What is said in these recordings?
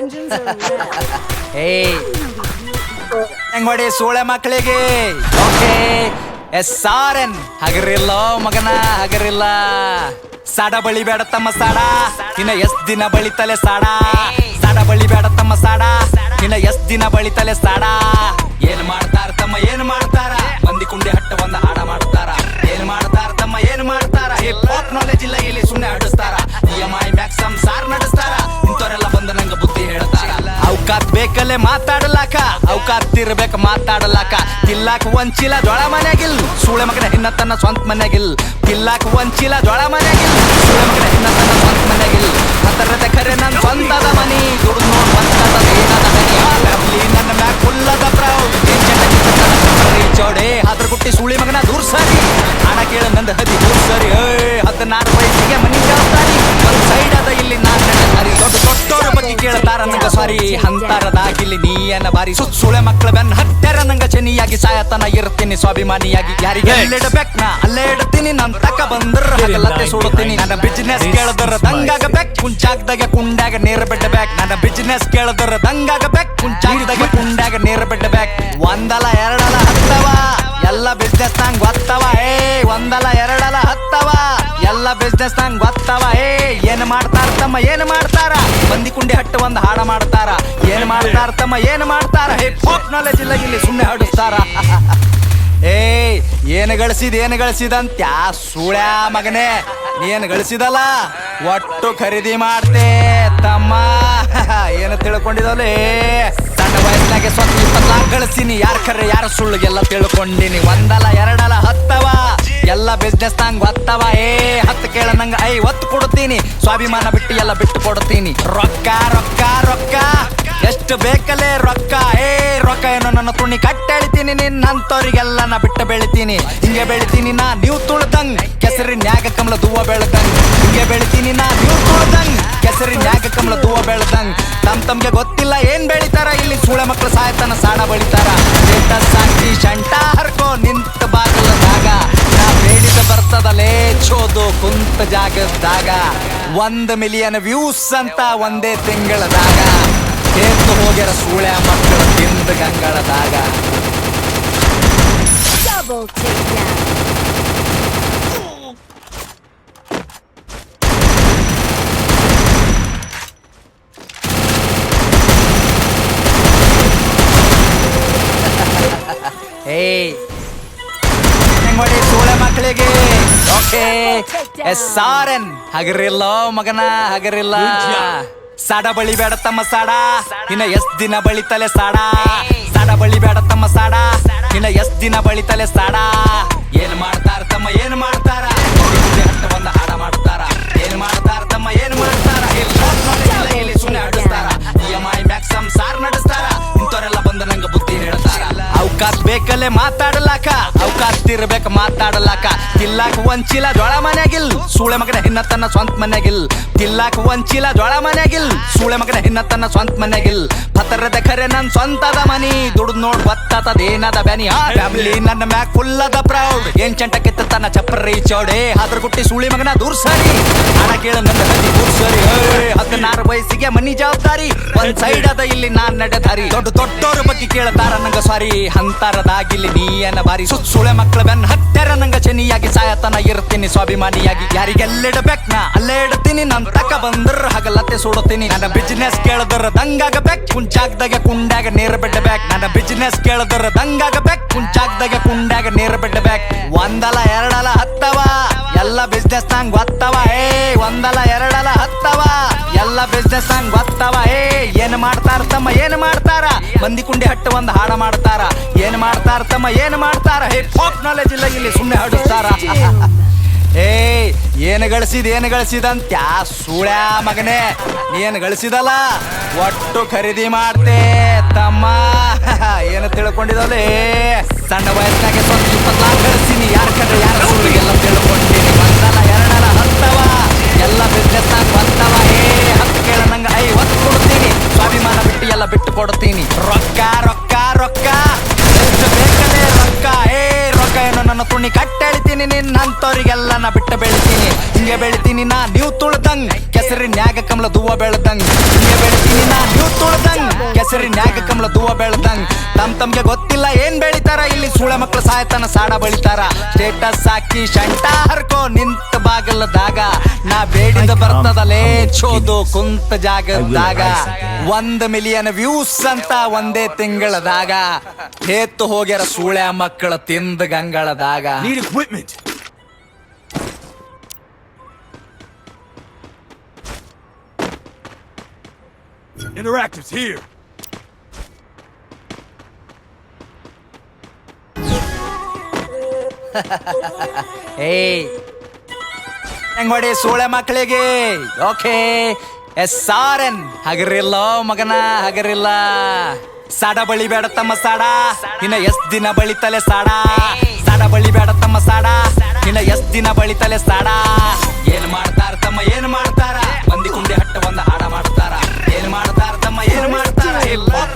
engines are red. ಏಯ್ ಹೆಂಗೊಡಿ ಸೂಳೆ ಮಕ್ಕಳಿಗೆ ಓಕೆ SRN ಹಗರಿಲ್ಲ ಮಗನ ಹಗರಿಲ್ಲ ಸಾಡ ಬಳಿ ಬೇಡ ತಮ್ಮ ಸಾಡ ಇನ್ನ ಎಷ್ಟ್ ದಿನ ಬಳಿತಲೆ ಸಾಡ ಸಾಡ ಬಳಿ ಬೇಡ ತಮ್ಮ ಸಾಡ ಇನ್ನ ಎಷ್ಟ್ ದಿನ ಬಳಿತಲೆ ಸಾಡ ಏನ್ ಮಾಡ್ತಾರ ತಮ್ಮ ಏನ್ ಮಾಡ್ತಾರ ಮಂದಿ ಕುಂಡೆ ಹಟ್ಟ ಒಂದ ಹಾಡ ಮಾಡ್ತಾರ ಏನ್ ಮಾಡ್ತಾರ ತಮ್ಮ ಏನ್ ಮಾಡ್ತಾರ ಹಿಪ್ ಹಾಪ್ ನಾಲೆಜ್ ಇಲ್ಲ ಇಲ್ಲಿ ಸುಮ್ನೆ ಹಡಿಸ್ತಾರ EMI ಮ್ಯಾಕ್ಸಮ್ ಸಾರ್ ನಡೆಸ್ತಾರ ಇಂಥವ್ರೆಲ್ಲ ಬಂದ ನಂಗ ಬುದ್ಧಿ ಹೇಳ್ತಾರ ಅವಕಾತ್ ಬೇಕಲ್ಲೇ ಮಾತಾಡಲಾಕ ಅವಕಾತ್ ಇರ್ಬೇಕ ಮಾತಾಡಲಾಕ ತಿಲ್ಲಾಕ ಒಂಚಿಲ ಜೋಳ ಮನ್ಯಾಗಿಲ್ ಸೂಳೆ ಮಗನ ಹಿನ್ನ ತನ್ನ ಸ್ವಂತ ಮನ್ಯಾಗಿಲ್ ತಿಲ್ಲಾಕ ಒಂಚಿಲ ಜೋಳ ಮನ್ಯಾಗಿಲ್ ಸೂಳೆ ಮಗನ ಹಿನ್ನ ತನ್ನ ಸ್ವಂತ ಮನ್ಯಾಗಿಲ್ ಹತ್ತರದ ಖರೆ ನನ್ ಸ್ವಂತದ ಮನಿ ದುಡ್ದು ನೋಡ್ ಬಂತದ ಏನದ ಹನಿ ಫ್ಯಾಮಿಲಿ ನನ್ನ ಮ್ಯಾಗ ಫುಲ್ಲದ ಪ್ರೌಡ್ ಚೋಡೆ ಅದ್ರ ಗುಟ್ಟಿ ಸೂಳಿ ಮಗನ ದೂರ್ ಸರಿ ಹಣ ಕೇಳ ನಂದ ಹದಿ ದೂರ್ ಸರಿ 16 ವಯಸ್ಸಿಗೆ ಮನಿ ಜವಾಬ್ದಾರಿ ಒಂದ್ ಸೈಡ್ ಅದ ಇಲ್ಲಿ ನಾನ್ ಸರಿ ದೊಡ್ಡ ದೊಡ್ಡವ್ರ ಬಗ್ಗೆ ಕೇಳ್ತಾರ ನಂಗ ಸಾರಿ ಅಂತರದಾಗಿಲ್ಲಿ ನೀಯನ ಬಾರಿ ಸುಳೆ ಮಕ್ಕಳ ಬೆನ್ನ ಹತ್ತರ ನಂಗ ಚೆನ್ನಿಯಾಗಿ ಸಾಯತನ ಇರ್ತೀನಿ ಸ್ವಾಭಿಮಾನಿಯಾಗಿ ಯಾರಿಗೆ ಎಲ್ಲಿಡಬೇಕ್ ನಾ ಅಲ್ಲೇ ಇಡ್ತೀನಿ ನನ್ ತಕ ಬಂದ್ರ ಹಗಲತ್ತೆ ಸುಡುತ್ತೀನಿ ನನ್ನ ಬಿಸಿನೆಸ್ ಕೇಳದರ ದಂಗಾಗಬೇಕ್ ಕುಂಚಾಗ್ದಾಗ ಕುಂಡಾಗ ನೇರ ಬಿಡ್ಬೇಕು ನನ್ನ ಬಿಸಿನೆಸ್ ಕೇಳದರ ದಂಗಾಗಬೇಕ್ ಕುಂಚಾಗ್ದಾಗ ಕುಂಡಾಗ ನೇರ ಬಿಡ್ಬೇಕು ಒಂದಲ ಎರಡಲ ಹತ್ತವ ಎಲ್ಲ ಬಿಸ್ನೆಸ್ ನಂಗ್ ಗೊತ್ತವ ಒಂದಲ ಎರಡಲ ಹತ್ತವ ಎಲ್ಲ ಬಿಸ್ನೆಸ್ ನಂಗ್ ಗೊತ್ತವ ಏನ್ ಮಾಡ್ತಾರ ತಮ್ಮ ಏನ್ ಮಾಡ್ತಾರ ಮಂದಿ ಕುಂಡಿ ಹಟ್ಟ ಒಂದ್ ಹಾಡ ಮಾಡ್ತಾರ ಏನ್ ಮಾಡ್ತಾರ ತಮ್ಮ ಏನ್ ಮಾಡ್ತಾರ ಹಿಪ್ ಹಾಪ್ ನಾಲೆಜ್ ಇಲ್ಲ ಇಲ್ಲಿ ಸುಮ್ನೆ ಹಡಿಸ್ತಾರ ಏನ್ ಗಳಿಸಿದಂತ ಸೂಳ್ಯಾ ಮಗನೇ ನೀನ್ ಗಳಿಸಿದಲ್ಲ ಒಟ್ಟು ಖರೀದಿ ಮಾಡ್ತೆ ತಮ್ಮ ಏನು ತಿಳ್ಕೊಂಡಿದಲೇ ಸಣ್ಣ ವಯಸ್ಸಿನಾಗೆ ಸ್ವಂತ 20 ಲಕ್ಷ ಗಳಿಸಿನಿ ಯಾರ ಖರೆ ಯಾರ ಸುಳ್ಳಿಗೆಲ್ಲ ತಿಳ್ಕೊಂಡಿನಿ ಒಂದಲ ಎರಡಲ ಹತ್ತವ ಎಲ್ಲ ಬಿಸ್ನೆಸ್ ನಂಗ್ ಗೊತ್ತವ 10 ಕೇಳ ನಂಗ 50 ಕೊಡ್ತೀನಿ ಸ್ವಾಭಿಮಾನ ಬಿಟ್ಟು ಎಲ್ಲ ಬಿಟ್ಟು ಕೊಡ್ತೀನಿ ರೊಕ್ಕ ರೊಕ್ಕ ರೊಕ್ಕ ಎಷ್ಟು ಬೇಕಲೇ ರೊಕ್ಕ ರೊಕ್ಕ ಏನೋ ನನ್ನ ತುಣಿ ಕಟ್ಟೆಳಿತೀನಿ ನಿನ್ನಂತವ್ರಿಗೆಲ್ಲ ನಾ ಬಿಟ್ಟು ಬೆಳಿತೀನಿ ಹಿಂಗೆ ಬೆಳಿತೀನಿ ನಾ ನೀವು ತುಳ್ದಂಗ್ ಕೆಸರಿನ್ಯಾಗ ಕಮಲ ದೂವ ಬೆಳ್ದಂಗ್ ಹಿಂಗೆ ಬೆಳಿತೀನಿ ನಾ ನೀವು ತುಳ್ದಂಗ್ ಕೆಸರಿನ್ಯಾಗ ಕಮಲ ದೂವ ಬೆಳ್ದಂಗ್ ತಮ್ಗೆ ಗೊತ್ತಿಲ್ಲ ಏನ್ ಬೆಳಿತಾರ ಇಲ್ಲಿ ಸೂಳೆ ಮಕ್ಳು ಸಾಯ್ತನ ಸಾಡ ಬಳಿತಾರ ಸಾಕಿ ಶಂಟ ಹರ್ಕೋ ನಿಂತ ಬಾಗಲದಾಗ ನಾ ಬೇಡಿದ ಬರ್ತದಲೇ ಚೋದು ಕುಂತ ಜಾಗದಾಗ 1 ಮಿಲಿಯನ್ ವ್ಯೂಸ್ ಅಂತ ಒಂದೇ ತಿಂಗಳದಾಗ ಎದ್ದು ಹೋಗ್ಯಾರ ಸೂಳೆ ಮಕ್ಕಳು ತಿಂದ ಗಂಗಳದಾಗ Double takedown. ಹೆಂಗೊಡಿ ಸೂಳೆ ಮಕ್ಕಳಿಗೆ ಓಕೆ SRN ಹಗರಿಲ್ಲ ಮಗನ ಹಗರಿಲ್ಲ ಸಾಡ ಬಳಿ ಬೇಡ ತಮ್ಮ ಸಾಡ ಇನ್ನ ಎಷ್ಟ್ ದಿನ ಬಳಿತಲೆ ಸಾಡ ಸಾಡ ಬಳಿ ಬೇಡ ತಮ್ಮ ಸಾಡ ಇನ್ನ ಎಷ್ಟ್ ದಿನ ಬಳಿತಲೆ ಸಾಡ ಏನ್ ಮಾಡ್ತಾರ ತಮ್ಮ ಏನ್ ಮಾಡ್ತಾರ ಒಂದ ಹಾಡ ಮಾಡ್ತಾರ ಏನ್ ಮಾಡ್ತಾರ ತಮ್ಮ ಏನ್ ಮಾಡ್ತಾರ ಇಲ್ಲಿ ಸುಮ್ನೆ ಹಡಿಸ್ತಾರ EMI ಮ್ಯಾಕ್ಸಮ್ ಸಾರ್ ನಡೆಸ್ತಾರ ಇಂಥವ್ರೆಲ್ಲ ಬಂದ ನಂಗ ಬುದ್ಧಿ ಹೇಳ್ತಾರ ಅವಕಾತ್ ಬೇಕಲ್ಲೇ ಮಾತಾಡಲಾಕ ಅವಕಾತ್ ಇರ್ಬೇಕ ಮಾತಾಡಲಾಕ ತಿಲ್ಲಾಕ ಒಂಚಿಲ ಜೋಳ ಮನ್ಯಾಗಿಲ್ ಸೂಳೆ ಮಗನ ಹಿನ್ನ ತನ್ನ ಸ್ವಂತ ಮನ್ಯಾಗಿಲ್ ತಿಲ್ಲಾಕ ಒಂಚಿಲ ಜೋಳ ಮನ್ಯಾಗಿಲ್ ಸೂಳೆ ಮಗನ ಹಿನ್ನ ತನ್ನ ಸ್ವಂತ ಮನ್ಯಾಗಿಲ್ ಪತ್ತರದ ಖರೆ ನನ್ ಸ್ವಂತದ ಮನಿ ದುಡ್ದು ನೋಡ್ ಬತ್ತದೇನದ ಬ್ಯಾನಿ ಫ್ಯಾಮಿಲಿ ನನ್ನ ಮ್ಯಾಗ್ ಫುಲ್ಲದ ಪ್ರೌಡ್ ಏನ್ ಚಂಟ ಕಿತ್ತ ತನ್ನ ಚಪ್ಪರಿ ಚೌಡೆ ಅದ್ರ ಗುಟ್ಟಿ ಸೂಳಿ ಮಗನ ದೂರ್ ಸರಿ ಹಣ ಕೇಳ ನನ್ನ ಹದಿ ದೂರ್ ಸರಿ 16 ವಯಸ್ಸಿಗೆ ಮನಿ ಜವಾಬ್ದಾರಿ ಒಂದ್ ಸೈಡ್ ಅದ ಇಲ್ಲಿ ನಾನ್ ನಡೆದಾರಿ ದೊಡ್ಡ ದೊಡ್ಡವ್ರ ಬಗ್ಗೆ ಕೇಳ್ತಾರ ನಂಗ ಸಾರಿ ಅಂತರದಾಗಿಲ್ಲಿ ನೀಯನ ಬಾರಿ ಸೂಳೆ ಮಕ್ಕಳ ಬೆನ್ನ ಹತ್ತರ ನಂಗ ಚೆನ್ನಿಯಾಗಿ ಸಾಯತನ ಇರ್ತೀನಿ ಸ್ವಾಭಿಮಾನಿಯಾಗಿ ಯಾರಿಗೆಲ್ಲಿಡಬೇಕ್ ನಾ ಅಲ್ಲೇ ಇಡ್ತೀನಿ ನನ್ ತಕ ಬಂದ್ರ ಹಗಲತ್ತೆ ಸುಡುತ್ತೀನಿ ನನ್ನ ಬಿಸಿನೆಸ್ ಕೇಳದರ ದಂಗಾಗಬೇಕ್ ಕುಂಚಾಗ್ದಾಗ ಕುಂಡಾಗ ನೇರ ಬಿಡ್ಬೇಕು ನನ್ನ ಬಿಸಿನೆಸ್ ಕೇಳದರ ದಂಗಾಗಬೇಕ್ ಕುಂಚಾಗ್ದಾಗ ಕುಂಡಾಗ ನೇರ ಬಿಡ್ಬೇಕು ಒಂದಲ ಎರಡಲ ಹತ್ತವ ಎಲ್ಲ ಬಿಸ್ನೆಸ್ ನಂಗ್ ಗೊತ್ತವ ಒಂದಲ ಎರಡಲ ಹತ್ತವ ಎಲ್ಲ ಬಿಸ್ನೆಸ್ ನಂಗ್ ಗೊತ್ತವ ಏನ್ ಮಾಡ್ತಾರ ತಮ್ಮ ಏನ್ ಮಾಡ್ತಾರ ಮಂದಿ ಕುಂಡಿ ಹಟ್ಟ ಒಂದ್ ಹಾಡ ಮಾಡ್ತಾರ ಏನ್ ಮಾಡ್ತಾರ ತಮ್ಮ ಏನ್ ಮಾಡ್ತಾರ ಹಿಪ್ ಹಾಪ್ ನಾಲೆಜ್ ಇಲ್ಲ ಇಲ್ಲಿ ಸುಮ್ನೆ ಹಡಿಸ್ತಾರ ಏನ್ ಗಳಿಸಿದಂತ ಸೂಳ್ಯಾ ಮಗನೇ ನೀನ್ ಗಳಿಸಿದಲ್ಲ ಒಟ್ಟು ಖರೀದಿ ಮಾಡ್ತೆ ತಮ್ಮ ಏನು ತಿಳ್ಕೊಂಡಿದಲೇ ಸಣ್ಣ ವಯಸ್ಸಿನಾಗೆ ಸ್ವಂತ 20 ಲಕ್ಷ ಗಳಿಸಿನಿ ಯಾರ ಕಡೆ ಯಾರ ಸುಳ್ಳಿಗೆಲ್ಲ ತಿಳ್ಕೊಂಡಿನಿ ಒಂದಲ ಎರಡಲ ಹತ್ತವ ಎಲ್ಲ ಬಿಸ್ನೆಸ್ ನಾಗ ಬರ್ತವ 10 ಕೇಳ ನಂಗ 50 ಕೊಡ್ತೀನಿ ಸ್ವಾಭಿಮಾನ ಬಿಟ್ಟು ಎಲ್ಲ ಬಿಟ್ಟು ಕೊಡ್ತೀನಿ ರೊಕ್ಕ ರೊಕ್ಕ ರೊಕ್ಕ ಎಷ್ಟು ಬೇಕಲೇ ರೊಕ್ಕ ರೊಕ್ಕ ಏನೋ ನನ್ನ ತುಣಿ ಕಟ್ಟೆಳಿತೀನಿ ನಿನ್ನಂತವ್ರಿಗೆಲ್ಲ ನಾ ಬಿಟ್ಟು ಬೆಳಿತೀನಿ ಹಿಂಗೆ ಬೆಳಿತೀನಿ ನಾ ನೀವು ತುಳ್ದಂಗ್ ಕೆಸರಿನ್ಯಾಗ ಕಮಲ ದೂವ ಬೆಳ್ದಂಗ್ ಹಿಂಗೆ ಬೆಳಿತೀನಿ ನಾ ನೀವು ತುಳ್ದಂಗ್ ಕೆಸರಿನ್ಯಾಗ ಕಮಲ ದೂವ ಬೆಳ್ದಂಗ್ ತಮ್ಗೆ ಗೊತ್ತಿಲ್ಲ ಏನ್ ಬೆಳಿತಾರ ಇಲ್ಲಿ ಸೂಳೆ ಮಕ್ಳು ಸಾಯ್ತಾನ ಸಾಡ ಬಳಿತಾರ ಸ್ಟೇಟಸ್ ಹಾಕಿ ಶಂಟ ಹರ್ಕೋ ನಿಂತ ಬಾಗಲದಾಗ ನಾ ಬೇಡಿದ ಬರ್ತದಲೇ ಚೋದು ಕುಂತ ಜಾಗದಾಗ 1 ಮಿಲಿಯನ್ ವ್ಯೂಸ್ ಅಂತ ಒಂದೇ ತಿಂಗಳದಾಗ ಹೇತ್ತು ಹೋಗ್ಯಾರ ಸೂಳೆ ಮಕ್ಕಳ ತಿಂದ ಗಂಗಳದಾಗ. Need equipment. Interactives here. ಏಯ್ ಹೆಂಗೊಡಿ ಸೂಳೆ ಮಕ್ಕಳಿಗೆ ಓಕೆ SRN ಹಗರಿಲ್ಲ ಮಗನ ಹಗರಿಲ್ಲ. ಸಾಡ ಬಳಿ ಬೇಡ ತಮ್ಮ ಸಾಡ ಇನ್ನ ಎಷ್ಟ್ ದಿನ ಬಳಿತಲೆ ಸಾಡ. ಸಾಡ ಬಳಿ ಬೇಡ ತಮ್ಮ ಸಾಡ ಇನ್ನ ಎಷ್ಟ್ ದಿನ ಬಳಿತಲೆ ಸಾಡ. ಏನ್ ಮಾಡ್ತಾರ ತಮ್ಮ ಏನ್ ಮಾಡ್ತಾರ ಮಂದಿ ಕುಂಡಿ ಹಟ್ಟ ಒಂದ ಹಾಡ ಮಾಡ್ತಾರ. ಏನ್ ಮಾಡ್ತಾರ ತಮ್ಮ ಏನ್ ಮಾಡ್ತಾರ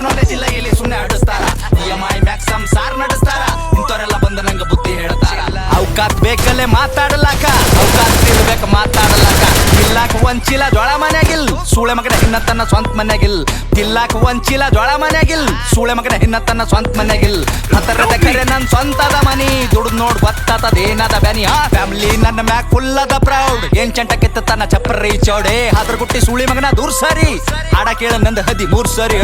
ನಾಲೆಜ್ ಇಲ್ಲ ಇಲ್ಲಿ ಸುಮ್ನೆ ಆಡಿಸ್ತಾರ. EMI ಮ್ಯಾಕ್ ಸಂಸಾರ ನಡೆಸ್ತಾರ ಇಂಥವ್ರೆಲ್ಲ ಬಂದ ನಂಗ ಬುದ್ಧಿ ಹೇಳ್ತಾರ. ಅವಕಾತ್ ಬೇಕಲ್ಲೇ ಮಾತಾಡಲಾಕ ಅವಕಾತ್ ಇರ್ಬೇಕು ಮಾತಾಡಲಾಕ. ತಿಲ್ಲಾಕ ಒಂಚಿಲ ಜೋಳ ಮನ್ಯಾಗಿಲ್ ಸೂಳೆ ಮಗನ ಹಿನ್ನತನ ಸ್ವಂತ ಮನ್ಯಾಗಿಲ್. ತಿಲ್ಲಾಕ ಒಂಚಿಲ ಜೋಳ ಮನ್ಯಾಗಿಲ್ ಸೂಳೆ ಮಗನ ಹಿನ್ನತನ ಸ್ವಂತ ಮನ್ಯಾಗಿಲ್. ಹತ್ತರದ ಕರೆ ನನ್ ಸ್ವಂತದ ಮನಿ ದುಡ್ದು ನೋಡ್ ಗೊತ್ತಾತದೇನದ ಬ್ಯಾನಿ. ಫ್ಯಾಮಿಲಿ ನನ್ನ ಮ್ಯಾಕ್ ಫುಲ್ ಅದ ಪ್ರೌಡ್ ಏನ್ ಚಂಟ ಕೆತ್ತನ ಚಪ್ಪರಿ ಚೌಡೆ ಅದ್ರ ಗುಟ್ಟಿ ಸೂಳಿ ಮಗನ ದೂರ್ ಸರಿ. ಹಾಡ ಕೇಳ ನಂದ 13 ಸರಿ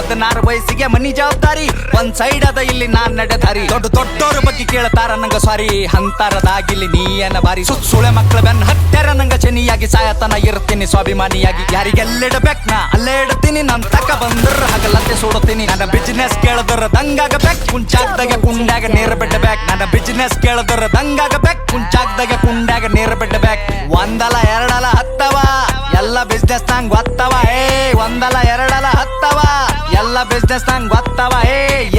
16 ವಯಸ್ಸಿಗೆ ಮನಿ ಜವಾಬ್ದಾರಿ ಒಂದ್ ಸೈಡ್ ಅದ ಇಲ್ಲಿ ನಾನ್ ನಡೆದಾರಿ. ದೊಡ್ಡೋರ ಬಗ್ಗೆ ಕೇಳ್ತಾರ ನಂಗ ಸಾರಿ ಅಂತರದಾಗಿಲ್ಲಿ ನೀಯನ ಬಾರಿ. ಸುಳೆ ಮಕ್ಕಳ ಬೆನ್ ಹತ್ತರ ನಂಗ ಚನಿಯಾಗಿ ಸಾಯತನ ಇರ್ತೀನಿ ಸ್ವಾಭಿಮಾನಿಯಾಗಿ. ಯಾರಿಗೆಲ್ಲಿಡಬೇಕ್ ನಾ ಅಲ್ಲೇ ಇಡ್ತೀನಿ ನನ್ ತಕ ಬಂದ್ರ ಹಗಲತ್ತೆ ಸುಡುತ್ತೀನಿ. ನನ್ನ ಬಿಸಿನೆಸ್ ಕೇಳದ್ರ ದಂಗಾಗಬೇಕ್ ಕುಂಚಾಗ್ದಾಗ ಕುಂಡ್ಯಾಗ ನೇರ ಬಿಡ್ಬೇಕ್. ನನ್ನ ಬಿಸಿನೆಸ್ ಕೇಳದ್ರ ದಂಗಾಗಬೇಕ್ ಕುಂಚಾಗ್ದಾಗ ಕುಂಡ್ಯಾಗ ನೇರ ಬಿಡ್ಬೇಕ್. ಒಂದಲ ಎರಡಲ ಹತ್ತವ ಎಲ್ಲ ಬಿಸ್ನೆಸ್ ನಂಗ್ ಗೊತ್ತವ ಒಂದಲ ಎರಡಲ ಹತ್ತವ ಎಲ್ಲ ಬಿಸ್ನೆಸ್ ನಂಗ್ ಗೊತ್ತವ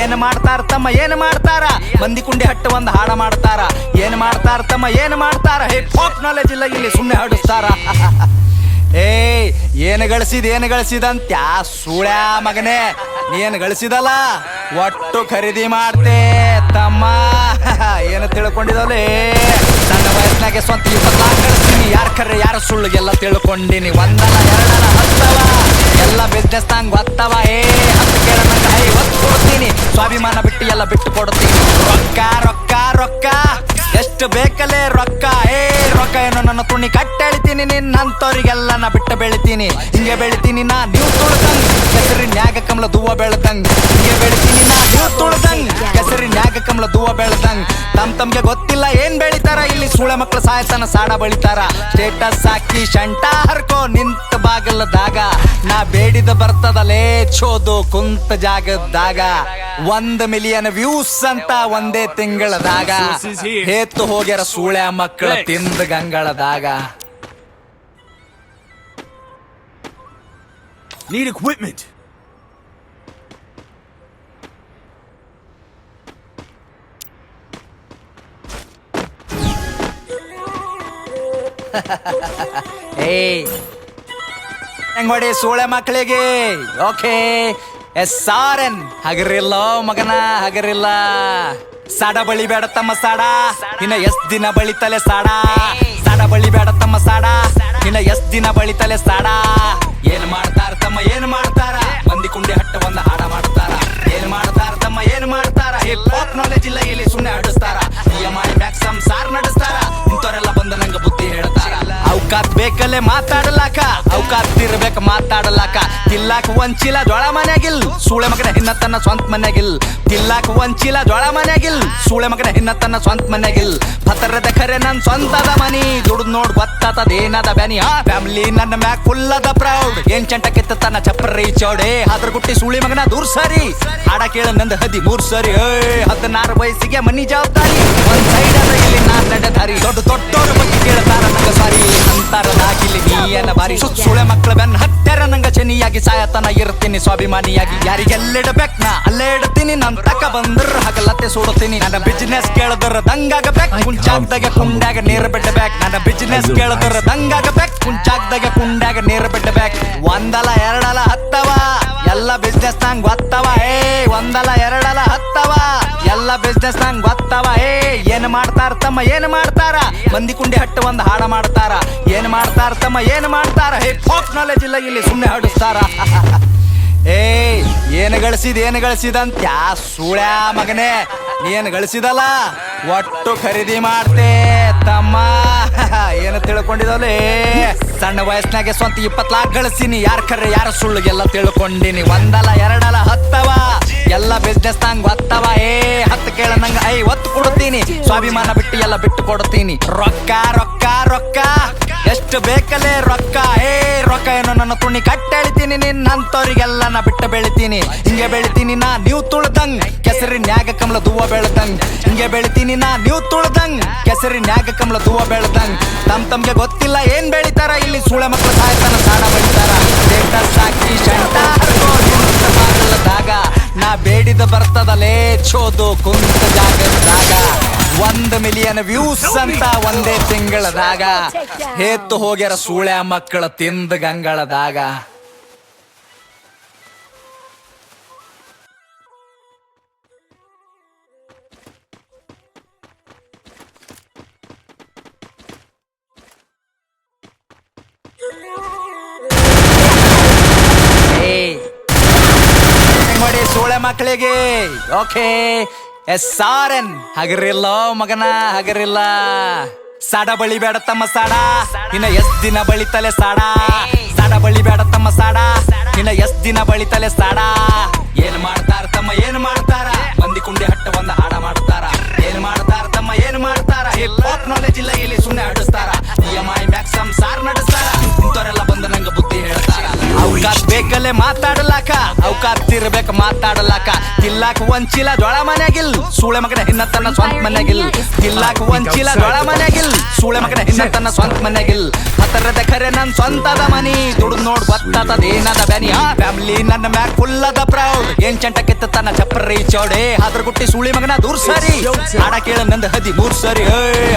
ಏನ್ ಮಾಡ್ತಾರ ತಮ್ಮ ಏನ್ ಮಾಡ್ತಾರ ಮಂದಿ ಕುಂಡಿ ಹಟ್ಟ ಒಂದ್ ಹಾಡ ಮಾಡ್ತಾರ. ಏನ್ ಮಾಡ್ತಾರ ತಮ್ಮ ಏನ್ ಮಾಡ್ತಾರ ಫೋಕ್ ನಾಲೆಜ್ ಇಲ್ಲ ಇಲ್ಲಿ ಸುಮ್ನೆ ಹಾಡಿಸ್ತಾರ. ಏನು ಗಳಿಸಿದಂತ ಸೂಳ್ಯಾ ಮಗನೇ ನೀನ್ ಗಳಿಸಿದಲ್ಲ ಒಟ್ಟು ಖರೀದಿ ಮಾಡ್ತೆ ತಮ್ಮ. ಏನು ತಿಳ್ಕೊಂಡಿದಲೇ ನನ್ನ ವಯಸ್ಸಿನಾಗೆ ಸ್ವಂತ 20 ಲಾಖ ಗಳಿಸ್ತೀನಿ. ಯಾರ ಕರೆ ಯಾರ ಸುಳ್ಳಿಗೆಲ್ಲ ತಿಳ್ಕೊಂಡಿನಿ. ಒಂದಲ ಎರಡಲ ಹತ್ತವ ಎಲ್ಲ ಬಿಸ್ನೆಸ್ ನಂಗ್ ಗೊತ್ತವ ಹತ್ತು ಕೇಳ ನಂಗ ಒತ್ತು ಕೊಡ್ತೀನಿ. ಸ್ವಾಭಿಮಾನ ಬಿಟ್ಟು ಎಲ್ಲ ಬಿಟ್ಟು ಕೊಡ್ತೀನಿ. ರೊಕ್ಕ ರೊಕ್ಕ ರೊಕ್ಕ ಎಷ್ಟು ಬೇಕಲೇ ರೊಕ್ಕ ರೊಕ್ಕ ಏನೋ ನನ್ನ ತುಣಿ ಕಟ್ಟೆಳಿತೀನಿ. ನಿನ್ನಂತವ್ರಿಗೆಲ್ಲ ನಾ ಬಿಟ್ಟು ಬೆಳಿತೀನಿ. ಹಿಂಗೆ ಬೆಳಿತೀನಿ ನಾ ನೀವು ತುಳ್ದಂಗ್ ಕೆಸರಿನ್ಯಾಗ ಕಮಲ ದೂವ ಬೆಳ್ದಂಗ್. ಹಿಂಗೆ ಬೆಳಿತೀನಿ ನಾ ನೀವು ತುಳ್ದಂಗ್ ಕೆಸರಿನ್ಯಾಗ ಕಮಲ ದೂವ ಬೆಳ್ದಂಗ್. ತಮ್ಗೆ ಗೊತ್ತಿಲ್ಲ ಏನ್ ಬೆಳಿತಾರ ಇಲ್ಲಿ ಸೂಳೆ ಮಕ್ಳು ಸಾಯ್ತಾನ ಸಾಡ ಬಳಿತಾರ. ಸ್ಟೇಟಸ್ ಹಾಕಿ ಶಂಟ ಹರ್ಕೋ ನಿಂತ ಬಾಗಲದಾಗ ನಾ ಬೇಡಿದ ಬರ್ತದಲೇ ಚೋದು ಕುಂತ ಜಾಗದಾಗ. 1 ಮಿಲಿಯನ್ ವ್ಯೂಸ್ ಅಂತ ಒಂದೇ ತಿಂಗಳದಾಗ ಹೇತ್ತು ಹೋಗ್ಯಾರ ಸೂಳೆ ಮಕ್ಕಳ ತಿಂದ ಗಂಗಳದಾಗ. Need equipment. ಹೆಂಗೊಡಿ ಸೂಳೆ ಮಕ್ಕಳಿಗೆ ಓಕೆ SRN ಹಗರಿಲ್ಲ ಮಗನ ಹಗರಿಲ್ಲ. ಸಾಡ ಬಳಿ ಬೇಡ ತಮ್ಮ ಸಾಡ ಇನ್ನ ಎಷ್ಟ್ ದಿನ ಬಳಿತಲೆ ಸಾಡ. ಸಾಡ ಬಳಿ ಬೇಡ ತಮ್ಮ ಸಾಡ ಇನ್ನ ಎಷ್ಟ್ ದಿನ ಬಳಿತಲೆ ಸಾಡ. ಏನ್ ಮಾಡ್ತಾರ ತಮ್ಮ ಏನ್ ಮಾಡ್ತಾರ ಮಂದಿ ಕುಂಡಿ ಹಟ್ಟ ಒಂದ ಹಾಡ ಮಾಡ್ತಾರ. ಏನ್ ಮಾಡ್ತಾರ ತಮ್ಮ ಏನ್ ಮಾಡ್ತಾರ ಫೋಕ್ ನಾಲೆಜ್ ಇಲ್ಲ ಇಲ್ಲಿ ಸುಮ್ನೆ ಆಡಿಸ್ತಾರ. EMI ಮ್ಯಾಕ್ ಸಂಸಾರ ನಡೆಸ್ತಾರ ಇಂಥವ್ರೆಲ್ಲ ಬಂದ ನಂಗ ಬುದ್ಧಿ ಹೇಳ್ತಾರ. ಅವಕಾತ್ ಬೇಕಲ್ಲೇ ಮಾತಾಡಲಾಕ ಅವಕಾತ್ ಇರ್ಬೇಕು ಮಾತಾಡಲಾಕ. ತಿಲ್ಲಾಕ ಒಂಚಿಲ ಜೋಳ ಮನ್ಯಾಗಿಲ್ ಸೂಳೆ ಮಗನ ಹಿನ್ನತನ ಸ್ವಂತ ಮನ್ಯಾಗಿಲ್. ತಿಲ್ಲಾಕ ಒಂಚಿಲ ಜೋಳ ಮನ್ಯಾಗಿಲ್ ಸೂಳೆ ಮಗನ ಹಿನ್ನತನ ಸ್ವಂತ ಮನ್ಯಾಗಿಲ್. ಹತ್ತರದ ಕರೆ ನನ್ ಸ್ವಂತದ ಮನಿ ದುಡ್ದು ನೋಡ್ ಗೊತ್ತಾತದೇನದ ಬ್ಯಾನಿ. ಫ್ಯಾಮಿಲಿ ನನ್ನ ಮ್ಯಾಕ್ ಫುಲ್ ಅದ ಪ್ರೌಡ್ ಏನ್ ಚಂಟ ಕೆತ್ತನ ಚಪ್ಪರಿ ಚೌಡೆ ಅದ್ರ ಗುಟ್ಟಿ ಸೂಳಿ ಮಗನ ದೂರ್ ಸರಿ. ಹಾಡ ಕೇಳ ನಂದ 13 ಸರಿ 16 ವಯಸ್ಸಿಗೆ ಮನಿ ಜವಾಬ್ದಾರಿ ಒಂದ್ ಸೈಡ್ ಅದ ಇಲ್ಲಿ ನಾನ್ ನಡೆದಾರಿ. ದೊಡ್ಡೋರ ಬಗ್ಗೆ ಕೇಳ್ತಾರ ನಂಗ ಸಾರಿ ಅಂತರದಾಗಿಲ್ಲಿ ನೀಯನ ಬಾರಿ. ಸೂಳೆ ಮಕ್ಕಳ ಬೆನ್ ಹತ್ತರ ನಂಗ ಚನಿಯಾಗಿ ಸಾಯತನ ಇರ್ತೀನಿ ಸ್ವಾಭಿಮಾನಿಯಾಗಿ. ಯಾರಿಗೆಲ್ಲಿಡಬೇಕ್ ನಾ ಅಲ್ಲೇ ಇಡ್ತೀನಿ ನನ್ ತಕ ಬಂದ್ರ ಹಗಲತ್ತೆ ಸುಡುತ್ತೀನಿ. ನನ್ನ ಬಿಸಿನೆಸ್ ಕೇಳದ್ರ ದಂಗಾಗಬೇಕ್ ಕುಂಚಾಗ್ದಾಗ ಕುಂಡ್ಯಾಗ ನೇರ ಬಿಡ್ಬೇಕ್. ನನ್ನ ಬಿಸಿನೆಸ್ ಕೇಳದ್ರ ದಂಗಾಗಬೇಕ್ ಕುಂಚಾಗ್ದಾಗ ಕುಂಡ್ಯಾಗ ನೇರ ಬಿಡ್ಬೇಕ್. ಒಂದಲ ಎರಡಲ ಹತ್ತವ ಎಲ್ಲ ಬಿಸ್ನೆಸ್ ನಂಗ್ ಗೊತ್ತವ ಒಂದಲ ಎರಡಲ ಹತ್ತವ ಎಲ್ಲ ಬಿಸ್ನೆಸ್ ನಂಗ್ ಗೊತ್ತವ ಏನ್ ಮಾಡ್ತಾರ ತಮ್ಮ ಏನ್ ಮಾಡ್ತಾರ ಮಂದಿ ಕುಂಡಿ ಹಟ್ಟು ಒಂದ್ ಹಾಡ ಮಾಡ್ತಾರ ಏನ್ ಮಾಡ್ತಾರ ತಮ್ಮ ಏನ್ ಮಾಡ್ತಾರ ಹಿಪ್ ಹಾಪ್ ನಾಲೆಜ್ ಇಲ್ಲ ಇಲ್ಲಿ ಸುಮ್ನೆ ಹಾಡಿಸ್ತಾರ ಏನು ಗಳಿಸಿದಂತ ಯಾ ಸೂಳ್ಯಾ ಮಗನೇ ನೀನ್ ಗಳಿಸಿದಲ್ಲ ಒಟ್ಟು ಖರೀದಿ ಮಾಡ್ತೆ ತಮ್ಮ ಏನು ತಿಳ್ಕೊಂಡಿದಲೇ ಸಣ್ಣ ವಯಸ್ಸಿನಾಗೆ ಸ್ವಂತ 20 ಲಾಖ ಗಳಿಸಿನಿ ಯಾರ ಕರ್ರೆ ಯಾರ ಸುಳ್ಳಿಗೆಲ್ಲ ತಿಳ್ಕೊಂಡಿನಿ ಒಂದಲ್ಲ ಎರಡಲ್ಲ ಹತ್ತವ ಎಲ್ಲ ಬಿಸ್ನೆಸ್ ನಂಗ್ ಒತ್ತವ 10 ಕೇಳ ನಂಗ 50 ಕೊಡ್ತೀನಿ ಸ್ವಾಭಿಮಾನ ಬಿಟ್ಟು ಎಲ್ಲ ಬಿಟ್ಟು ಕೊಡ್ತೀನಿ ರೊಕ್ಕ ರೊಕ್ಕ ರೊಕ್ಕ ಎಷ್ಟು ಬೇಕಲ್ಲೇ ರೊಕ್ಕ ರೊಕ್ಕ ಏನೋ ನನ್ನ ತುಣಿ ಕಟ್ಟೆಳಿತೀನಿ ನಿನ್ನಂತವ್ರಿಗೆಲ್ಲ ನಾ ಬಿಟ್ಟು ಬೆಳಿತೀನಿ ಹಿಂಗೆ ಬೆಳಿತೀನಿ ನಾ ನೀವು ತುಳ್ದಂಗ್ ಕೆಸರಿನ್ಯಾಗ ಕಮಲ ದೂವ ಬೆಳ್ದಂಗ್ ಹಿಂಗೆ ಬೆಳಿತೀನಿ ನಾ ನೀವು ತುಳ್ದಂಗ್ ಕೆಸರಿನ್ಯಾಗ ಕಮಲ ದೂವ ಬೆಳ್ದಂಗ್ ತಮ್ಗೆ ಗೊತ್ತಿಲ್ಲ ಏನ್ ಬೆಳಿತಾರ ಇಲ್ಲಿ ಸೂಳೆ ಮಕ್ಕಳು ಸಾಯ್ತಾನ ಸಾಡ ಬೆಳಿತಾರ ಸಾಕಿ ಶಂಟ ಬಾಗಲದಾಗ ನಾ ಬೇಡಿದ ಬರ್ತದಲೇ ಚೋದು ಕುಂತ ಜಾಗದಾಗ 1 ಮಿಲಿಯನ್ ವ್ಯೂಸ್ ಅಂತ ಒಂದೇ ತಿಂಗಳದಾಗ ಹೇತ್ತು ಹೋಗ್ಯಾರ ಸೂಳ್ಯ ಮಕ್ಕಳ ತಿಂದ ಗಂಗಳದಾಗ ಮಾಡಿ ಸೂಳೆ ಮಕ್ಕಳಿಗೆ ಓಕೆ SRN ಹಗರಿಲ್ಲ ಮಗನ ಹಗರಿಲ್ಲ ಸಾಡ ಬಳಿ ಬೇಡ ತಮ್ಮ ಸಾಡ ಇನ್ನ ಎಷ್ಟ್ ದಿನ ಬಳಿತಲೆ ಸಾಡ ಸಾಡ ಬಳಿ ಬೇಡ ತಮ್ಮ ಸಾಡ ಇನ್ನ ಎಷ್ಟ್ ದಿನ ಬಳಿತಲೆ ಸಾಡ ಏನ್ ಮಾಡ್ತಾರ ತಮ್ಮ ಏನ್ ಮಾಡ್ತಾರ ಮಂದಿ ಕುಂಡಿ ಹಟ್ಟ ಒಂದ ಹಾಡ ಮಾಡ್ತಾರ ಏನ್ ಮಾಡ್ತಾರ ತಮ್ಮ ಏನ್ ಮಾಡ್ತಾರ ಹಿಪ್ ಹಾಪ್ ನಾಲೆಜ್ ಇಲ್ಲ ಇಲ್ಲಿ ಸುಮ್ನೆ ಆಡಿಸ್ತಾರ EMI ಮ್ಯಾಕ್ಸಮ್ ಸಾರ್ ನಡೆಸ್ತಾರ ಇಂಥವರೆಲ್ಲ ಬಂದ ನಂಗ ಬುದ್ಧಿ ಹೇಳ್ತಾರ ಅವಕಾಶ ಬೇಕಲ್ಲೇ ಮಾತಾಡಲಾಕ ಅವಕಾಶ ತಿರ್ಬೇಕ ಮಾತಾಡಲಾಕ ತಿಲ್ಲಾಕ ಒಂಚಿಲ ಜೋಳ ಮನ್ಯಾಗಿಲ್ ಸೂಳೆ ಮಗನ ಹಿನ್ನತನ ಸ್ವಂತ ಮನ್ಯಾಗಿಲ್ ತಿಲ್ಲಾಕ ಒಂಚಿಲ ಜೋಳ ಮನ್ಯಾಗಿಲ್ ಸೂಳೆ ಮಗನ ಹಿನ್ನತನ ಸ್ವಂತ ಮನ್ಯಾಗಿಲ್ ಹತ್ತರದ ಖರೆ ನನ್ ಸ್ವಂತದ ಮನಿ ದುಡ್ದು ನೋಡ್ ಗೊತ್ತದೇನದ ಬ್ಯಾನಿ ಫ್ಯಾಮಿಲಿ ನನ್ನ ಮ್ಯಾಕ್ ಫುಲ್ ಅದ ಪ್ರೌಡ್ ಏನ್ ಚಂಟ ಕೆತ್ತ ತನ್ನ ಚಪ್ಪರಿ ಚೌಡೆ ಹಾದ್ರ ಗುಟ್ಟಿ ಸೂಳಿ ಮಗನ ದೂರ್ ಸರಿ ಹಾಡ ಕೇಳ ನಂದ 13 ಸರಿ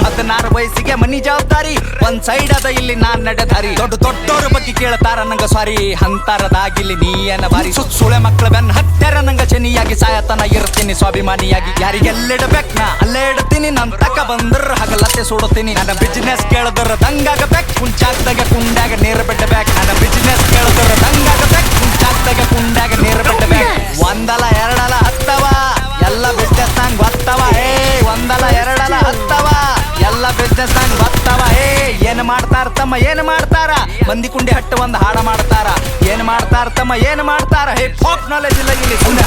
16 ವಯಸ್ಸಿಗೆ ಮನಿ ಜವಾಬ್ದಾರಿ ಒಂದ್ ಸೈಡ್ ಅದ ಇಲ್ಲಿ ನಾನ್ ನಡೆದಾರಿ ದೊಡ್ಡೋರ ಬಗ್ಗೆ ಕೇಳ್ತಾರ ನಂಗ ಸಾರಿ ಅಂತರದಾಗಿಲ್ಲಿ ನೀಯನ ಬಾರಿ ಸೂಳೆ ಮಕ್ಕಳ ಬೆನ್ ಹತ್ತರ ನಂಗ ಚನಿಯಾಗಿ ಸಾಯತನ ಇರ್ತೀನಿ ಸ್ವಾಭಿಮಾನಿಯಾಗಿ ಯಾರಿಗೆಲ್ಲಿಡಬೇಕ್ ನಾ ಅಲ್ಲೇ ಇಡ್ತೀನಿ ನನ್ ತಕ ಬಂದ್ರ ಹಗಲತ್ತೆ ಸುಡುತ್ತೀನಿ ನನ್ನ ಬಿಸಿನೆಸ್ ಕೇಳಿದ್ರ ದಂಗಾಗಬೇಕ್ ಕುಂಚಾಕ್ದಾಗ ಕುಂಡಾಗ ನೀರು ಬಿಡ್ಬೇಕು ನನ್ನ ಬಿಸಿನೆಸ್ ಕೇಳಿದ್ರ ದಂಗಾಗಬೇಕ್ ಕುಂಚಾಕ್ದಾಗ ಕುಂಡಾಗ ನೀರು ಬಿಡ್ಬೇಕು ಒಂದಲ್ಲ ಎರಡಲ್ಲ ಹತ್ತವ ಎಲ್ಲ ಬಿಸ್ನೆಸ್ ನಂಗ್ ಗೊತ್ತವ ಒಂದಲ್ಲ ಎರಡಲ್ಲ ಹತ್ತವ ಎಲ್ಲ ಬಿಸ್ನೆಸ್ ನಂಗ್ ಗೊತ್ತವ ಏನ್ ಮಾಡ್ತಾರ ತಮ್ಮ ಏನ್ ಮಾಡ್ತಾರ ಮಂದಿ ಕುಂಡಿ ಹಟ್ಟು ಒಂದ್ ಹಾಡ ಮಾಡ್ತಾರ ಏನ್ ಮಾಡ್ತಾರ ತಮ್ಮ ಏನ್ ಮಾಡ್ತಾರ ಹಿಪ್ ಹಾಪ್ ನಾಲೆಜ್ ಇಲ್ಲ ಇಲ್ಲಿ ಸುಮ್ನೆ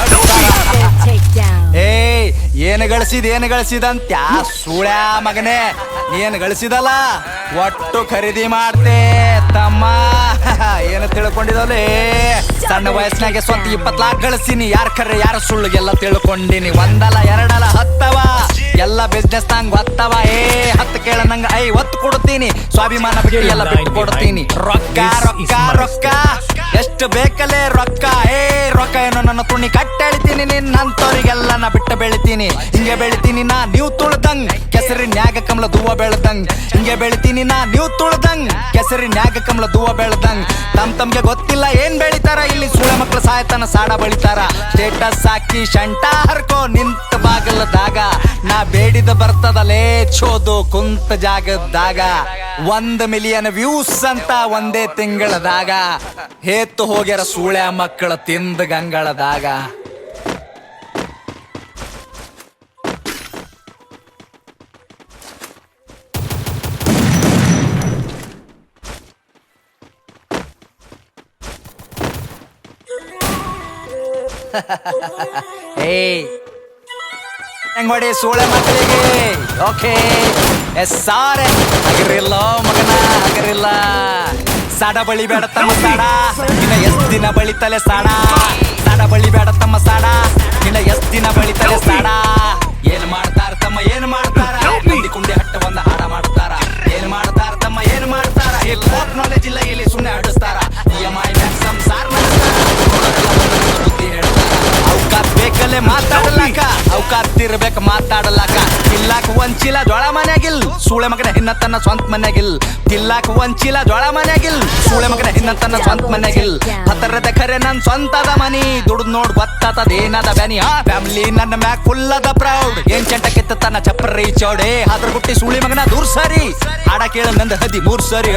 ಏನು ಗಳಿಸಿದಂತ ಯಾ ಸೂಳ್ಯಾ ಮಗನೇ ನೀನ್ ಗಳಿಸಿದಲ್ಲ ಒಟ್ಟು ಖರೀದಿ ಮಾಡ್ತೆ ತಮ್ಮ ಏನು ತಿಳ್ಕೊಂಡಿದಲೇ ಸಣ್ಣ ವಯಸ್ಸಿನಾಗೆ ಸ್ವಂತ 20 ಲಾಖ ಗಳಿಸಿನಿ ಯಾರ ಕರ್ರೆ ಯಾರ ಸುಳ್ಳಿಗೆಲ್ಲ ತಿಳ್ಕೊಂಡಿನಿ ಒಂದಲ್ಲ ಎರಡಲ್ಲ ಹತ್ತವ ಎಲ್ಲ ಬಿಸ್ನೆಸ್ ನಂಗ್ ಗೊತ್ತವ 10 ಕೇಳ ನಂಗ 50 ಕೊಡ್ತೀನಿ ಸ್ವಾಭಿಮಾನ ಬಿಟ್ಟು ಎಲ್ಲ ಬಿಟ್ಟು ಕೊಡ್ತೀನಿ ರೊಕ್ಕ ರೊಕ್ಕ ರೊಕ್ಕ ಎಷ್ಟು ಬೇಕಲ್ಲೇ ರೊಕ್ಕ ರೊಕ್ಕ ಏನೋ ನನ್ನ ತುಣಿ ಕಟ್ಟೆಳಿತೀನಿ ನಿನ್ನಂತವ್ರಿಗೆಲ್ಲ ನಾ ಬಿಟ್ಟು ಬೆಳಿತೀನಿ ಹಿಂಗೆ ಬೆಳಿತೀನಿ ನಾ ನೀವು ತುಳ್ದಂಗ್ ಕೆಸರಿನ್ಯಾಗ ಕಮಲ ದೂವ ಬೆಳ್ದಂಗ್ ಹಿಂಗೆ ಬೆಳಿತೀನಿ ನಾ ನೀವು ತುಳ್ದಂಗ್ ಕೆಸರಿನ್ಯಾಗ ಕಮಲ ದೂವ ಬೆಳ್ದಂಗ್ ತಮ್ಗೆ ಗೊತ್ತಿಲ್ಲ ಏನ್ ಬೆಳಿತಾರ ಇಲ್ಲಿ ಸೂಳೆ ಮಕ್ಕಳು ಸಾಯ್ತಾನ ಸಾಡ ಬಳಿತಾರ ಸ್ಟೇಟಸ್ ಹಾಕಿ ಶಂಟ ಹರ್ಕೋ ನಿಂತ ಬಾಗಲದಾಗ ನಾ ಬೇಡಿದ ಬರ್ತದಲೇ ಚೋದು ಕುಂತ ಜಾಗದಾಗ 1 ಮಿಲಿಯನ್ ವ್ಯೂಸ್ ಅಂತ ಒಂದೇ ತಿಂಗಳದಾಗ ಹೇತ್ತು ಹೋಗ್ಯಾರ ಸೂಳ್ಯ ಮಕ್ಕಳ ತಿಂದ ಗಂಗಳದಾಗ ಹೆಂಗ್ ಸೂಳೆ ಮಕ್ಕಳಿಗೆ ಓಕೆ SRN ಹಗರಿಲ್ಲ ಮಗನ ಹಗರಿಲ್ಲ ಸಾಡ ಬಳಿ ಬೇಡ ತಮ್ಮ ಸಾಡ ಇನ್ನ ಎಷ್ಟ್ ದಿನ ಬಳಿತಲೆ ಸಾಡ ಸಾಡ ಬಳಿ ಬೇಡ ತಮ್ಮ ಸಾಡ ಇನ್ನ ಎಷ್ಟ್ ದಿನ ಬಳಿತಲೆ ಸಾಡ ಏನ್ ಮಾಡ್ತಾರ ತಮ್ಮ ಏನ್ ಮಾಡ್ತಾರ ಮಂದಿ ಕುಂಡಿ ಹಟ್ಟ ಒಂದ್ ಹಾಡ ಮಾಡ್ತಾರ ಏನ್ ಮಾಡ್ತಾರ ತಮ್ಮ ಏನ್ ಮಾಡ್ತಾರ ಹಿಪ್ ಹಾಪ್ ನಾಲೆಜ್ ಇಲ್ಲ ಇಲ್ಲಿ ಸುಮ್ನೆ ಆಡಿಸ್ತಾರ EMI ಮ್ಯಾಕ್ಸಮ್ ಸಾರ್ ನಡೆಸ್ತಾರ ಬುದ್ಧಿ ಹೇಳ್ತಾರ ಅವಕಾಶ ಬೇಕಲ್ಲೇ ಮಾತಾಡಲಾಕ ಅವಕಾಶ ಅವಕಾತಿರ್ಬೇಕು ಮಾತಾಡಲಾಕ ತಿಲ್ಲಾಕ ಒಂಚಿಲ ಜೋಳ ಮನ್ಯಾಗಿಲ್ ಸೂಳೆ ಮಗನ ಹಿನ್ನತನ ಸ್ವಂತ ಮನ್ಯಾಗಿಲ್ ತಿಲ್ಲಾಕ ಒಂಚಿಲ ಜೋಳ ಮನ್ಯಾಗಿಲ್ ಸೂಳೆ ಮಗನ ಹಿನ್ನತನ ಸ್ವಂತ ಮನ್ಯಾಗಿಲ್ ಹತ್ತರದ ಖರೆ ನನ್ ಸ್ವಂತದ ಮನಿ ದುಡ್ದು ನೋಡ್ ಗೊತ್ತಾತದೇನದ ಬ್ಯಾನಿ ಆ ಫ್ಯಾಮಿಲಿ ನನ್ನ ಮ್ಯಾಕ್ ಫುಲ್ ಅದ ಪ್ರೌಡ್ ಏನ್ ಚೆಂಟ ಕಿತ್ತ ತನ್ನ ಚಪ್ಪರಿ ಚೌಡೆ ಅದ್ರ ಗುಟ್ಟಿ ಸೂಳಿ ಮಗನ ದೂರ್ ಸರಿ ಹಾಡ ಕೇಳ ನಂದ 13 ಸರಿ